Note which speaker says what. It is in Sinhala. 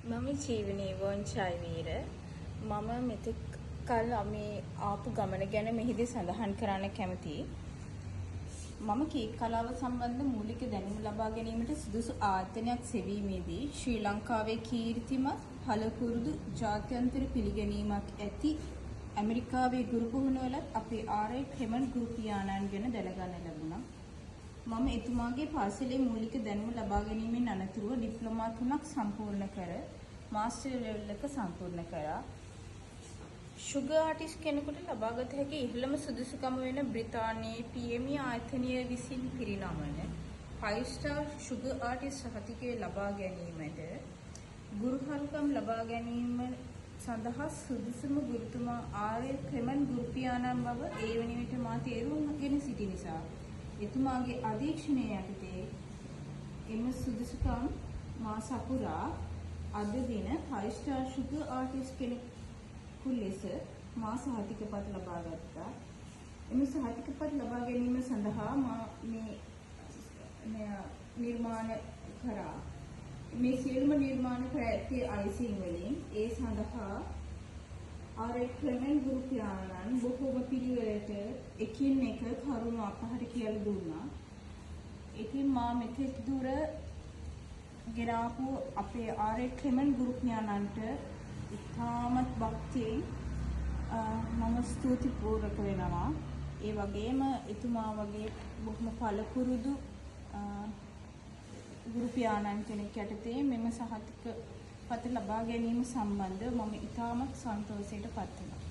Speaker 1: මම ජීවනී වොන්චායිවීර මම මෙතෙක් කල් මේ ආපු ගමන ගැන මෙහිදී සඳහන් කරන්න කැමතියි. මම කීක් කලාව සම්බන්ධ මූලික දැනුම ලබා ගැනීමට සුදුසු ආයතනයක් සෙවීමේදී ශ්‍රී ලංකාවේ කීර්තිමත් පළපුරුදු ජාත්‍යන්තර පිළිගැනීමක් ඇති ඇමරිකාවේ ගුරු පුහුණුවලත් අපේ ආර්.ඒ. ක්ලෙමන්ට් ගුරු පියාණන් ගැන දැනගන්න ලැබුණා. මම එතුමාගේ පාසලේ මූලික දැනුම ලබා ගැනීමෙන් අනතුරුව ඩිප්ලෝමා 3ක් සම්පූර්ණ කර මාස්ටර් ලෙවල් එක සම්පූර්ණ කරා. ෂුගර් ආටිස්ට් කෙනෙකුට ලබාගත හැකි ඉහළම සුදුසුකම වෙන බ්‍රිතාන්‍යයේ PME ආයතනය විසින් පිරිනමන 5 star ෂුගර් ආටිස්ට් සහතිකය ලබා ගැනීමට ගුරුහරුකම් ලබා ගැනීම සඳහා සුදුසුම ගුරුතුමා ආර්.ඒ. ක්ලෙමන්ට් ගුරු පියාණන් බව ඒ වන විට මා තේරුම්ගෙන සිටි නිසා එතුමාගේ අධීක්ෂණය යටතේ එම සුදුසුකම් මා සපුරා අද දින 5 star ෂුගර් ආටිස්ට් කෙනෙකු ලෙස මා සහතිකපත් ලබා ගත්තා. එම සහතිකපත් ලබා ගැනීම සඳහා මා මේ නිර්මාණ කරා. මේ සියලුම නිර්මාණ කර ඇත්තේ අයිසිං වලින්. ඒ සඳහා ආර්.ඒ. ක්ලෙමන්ට් ගුරු පියාණන් බොහෝම පිළිවෙලට එකින් එක කරුණු අපහට කියලා දුන්නා. ඉතින් මා මෙතෙක් දුර ගෙනාපු අපේ ආර්.ඒ. ක්ලෙමන්ට් ගුරු පියාණන්ට ඉතාමත් භක්තියෙන් මම ස්තුතිපූර්වක වෙනවා. ඒ වගේම එතුමා වගේ බොහොම පළපුරුදු ගුරු පියාණන් කෙනෙක් යටතේ මෙම සහතික පත ලබා ගැනීම සම්බන්ධව මම ඉතාමත් සන්තෝෂයට පත් වෙනවා.